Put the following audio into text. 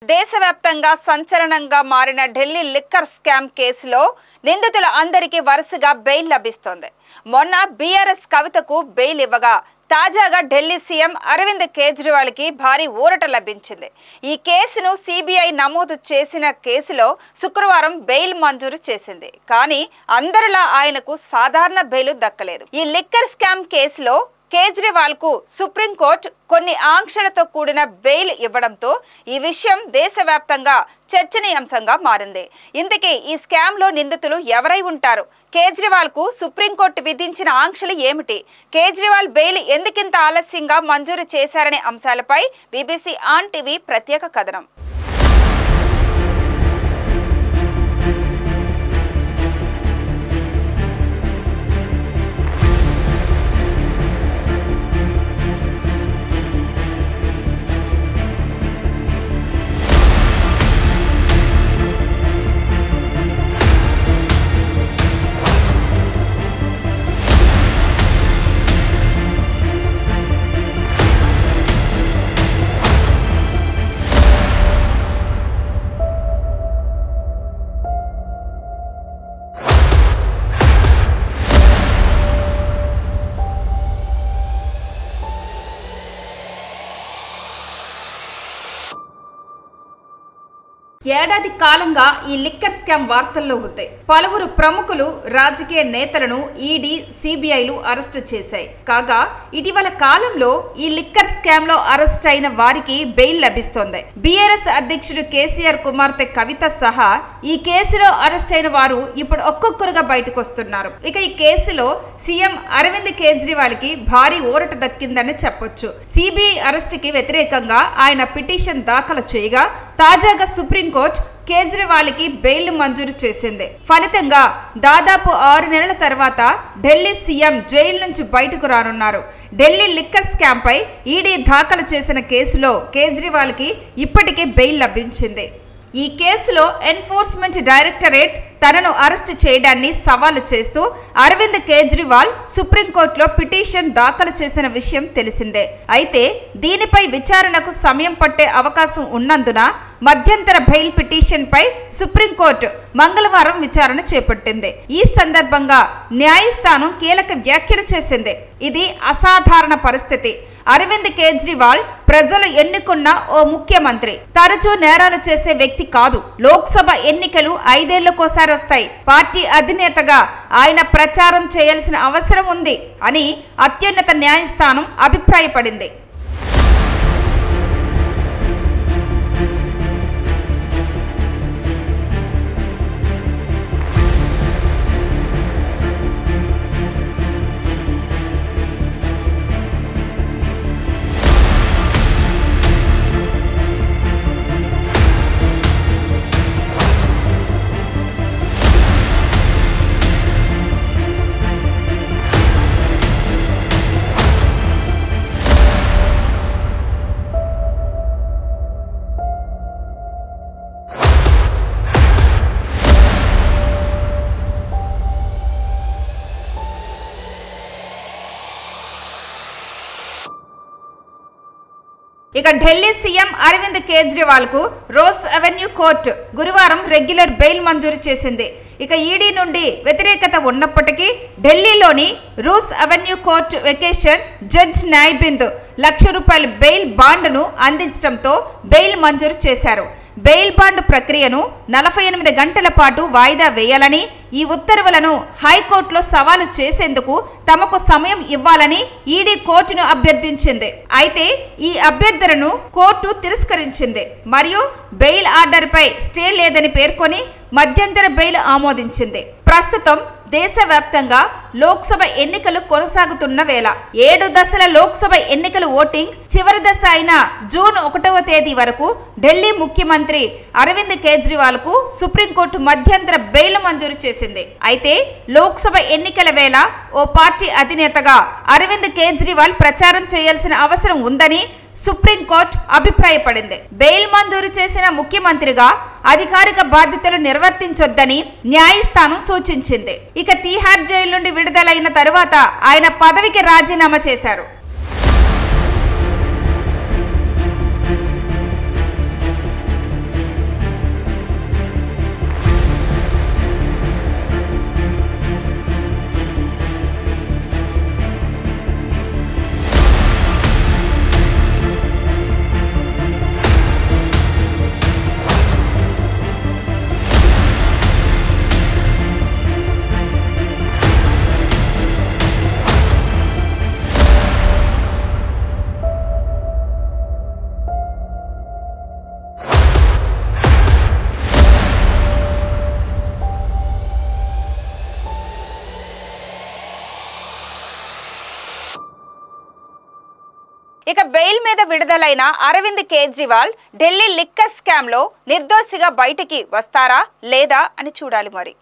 దేశవ్యాప్తంగా సంచలనంగా మారిన ఢిల్లీ లిక్కర్ స్కామ్ కేసులో నిందితుల అందరికీ వరుసగా బెయిల్ లభిస్తోంది. మొన్న బీఆర్ఎస్ కవితకు బెయిల్ ఇవ్వగా తాజాగా ఢిల్లీ సీఎం అరవింద్ కేజ్రీవాల్కి భారీ ఊరట లభించింది. ఈ కేసును సిబిఐ నమోదు చేసిన కేసులో శుక్రవారం బెయిల్ మంజూరు చేసింది. కానీ అందరిలా ఆయనకు సాధారణ బెయిల్ దక్కలేదు. ఈ లిక్కర్ స్కామ్ కేసులో కేజ్రీవాల్కు సుప్రీంకోర్టు కొన్ని ఆంక్షలతో కూడిన బెయిల్ ఇవ్వడంతో ఈ విషయం దేశవ్యాప్తంగా చర్చనీయాంశంగా మారింది. ఇంతకీ ఈ స్కామ్లో నిందితులు ఎవరై ఉంటారు? కేజ్రీవాల్కు సుప్రీంకోర్టు విధించిన ఆంక్షలు ఏమిటి? కేజ్రీవాల్ బెయిల్ ఎందుకింత ఆలస్యంగా మంజూరు చేశారనే అంశాలపై బీబీసీ ఆన్ టీవీ ప్రత్యేక కథనం. ఏడాది కాలంగా ఈ లిక్కర్ స్కామ్ వార్తల్లో ఉంది. పలువురు ప్రముఖులు, రాజకీయ నేతలను ఈడీ, సిబిఐలు అరెస్టు చేశాయి. కాగా ఇటీవల కాలంలో ఈ లిక్కర్ స్కామ్ లో అరెస్ట్ అయిన వారికి బెయిల్ లభిస్తోంది. బీఆర్ఎస్ అధ్యక్షుడు కేసీఆర్ కుమార్తె కవిత సహా ఈ కేసులో అరెస్ట్ అయిన వారు ఇప్పుడు ఒక్కొక్కరుగా బయటకు వస్తున్నారు. ఇక ఈ కేసులో సీఎం అరవింద్ కేజ్రీవాల్ కి భారీ ఊరట దక్కిందని చెప్పొచ్చు. సిబిఐ అరెస్టుకి వ్యతిరేకంగా ఆయన పిటిషన్ దాఖలు చేయగా తాజాగా సుప్రీంకోర్టు కేజ్రీవాల్ కి బెయిల్ మంజూరు చేసింది. ఫలితంగా దాదాపు 6 నెలల తర్వాత ఢిల్లీ సీఎం జైలు నుంచి బయటకు రానున్నారు. ఢిల్లీ లిక్కర్ స్కామ్ పై ఈడీ దాఖలు చేసిన కేసులో కేజ్రీవాల్ కి ఇప్పటికే బెయిల్ లభించింది. ఈ కేసులో ఎన్ఫోర్స్మెంట్ డైరెక్టరేట్ తనను అరెస్టు చేయడాన్ని సవాలు చేస్తూ అరవింద్ కేజ్రీవాల్ సుప్రీంకోర్టులో పిటిషన్ దాఖలు చేసిన విషయం తెలిసిందే. అయితే దీనిపై విచారణకు సమయం పట్టే అవకాశం ఉన్నందున మధ్యంతర బెయిల్ పిటిషన్ పై సుప్రీంకోర్టు మంగళవారం విచారణ చేపట్టింది. ఈ సందర్భంగా న్యాయస్థానం కీలక వ్యాఖ్యలు చేసింది. ఇది అసాధారణ పరిస్థితి. అరవింద్ కేజ్రీవాల్ ప్రజలు ఎన్నుకున్న ఓ ముఖ్యమంత్రి. తరచూ నేరాలు చేసే వ్యక్తి కాదు. లోక్సభ ఎన్నికలు 5 ఏళ్లకోసారి వస్తాయి. పార్టీ అధినేతగా ఆయన ప్రచారం చేయాల్సిన అవసరం ఉంది అని అత్యున్నత న్యాయస్థానం అభిప్రాయపడింది. ఇక ఢిల్లీ సీఎం అరవింద్ కేజ్రీవాల్ కు రోజ్ అవెన్యూ కోర్టు గురువారం రెగ్యులర్ బెయిల్ మంజూరు చేసింది. ఇక ఈడీ నుండి వ్యతిరేకత ఉన్నప్పటికీ ఢిల్లీలోని Rose Avenue court vacation judge Nyay Bindu ₹1,00,000 bail బాండ్ను అందించడంతో బెయిల్ మంజూరు చేశారు. బెయిల్ బాండ్ ప్రక్రియను 48 గంటల పాటు వాయిదా వేయాలని, ఈ ఉత్తర్వులను హైకోర్టులో సవాలు చేసేందుకు తమకు సమయం ఇవ్వాలని ఈడీ కోర్టును అభ్యర్థించింది. అయితే ఈ అభ్యర్థనను కోర్టు తిరస్కరించింది మరియు బెయిల్ ఆర్డర్పై స్టే లేదని పేర్కొని మధ్యంతర బెయిల్ ఆమోదించింది. ప్రస్తుతం దేశవ్యాప్తంగా లోక్సభ ఎన్నికలు కొనసాగుతున్న వేళ 7 దశల లోక్సభ ఎన్నికల ఓటింగ్ చివరి దశ అయిన జూన్ 1వ తేదీ వరకు ఢిల్లీ ముఖ్యమంత్రి అరవింద్ కేజ్రీవాల్ కు సుప్రీంకోర్టు మధ్యంతర బెయిల్ మంజూరు చేసింది. అయితే లోక్సభ ఎన్నికల వేళ ఓ పార్టీ అధినేతగా అరవింద్ కేజ్రీవాల్ ప్రచారం చేయాల్సిన అవసరం ఉందని సుప్రీంకోర్టు అభిప్రాయపడింది. బెయిల్ మంజూరు చేసిన ముఖ్యమంత్రిగా అధికారిక బాధ్యతలు నిర్వర్తించొద్దని న్యాయస్థానం సూచించింది. ఇక తీహార్ జైలు నుండి విడుదలైన తరువాత ఆయన పదవికి రాజీనామా చేశారు. ఇక బెయిల్ మీద విడుదలైన అరవింద్ కేజ్రీవాల్ ఢిల్లీ లిక్కర్ స్కామ్ లో నిర్దోషిగా బయటికి వస్తారా లేదా అని చూడాలి మరి.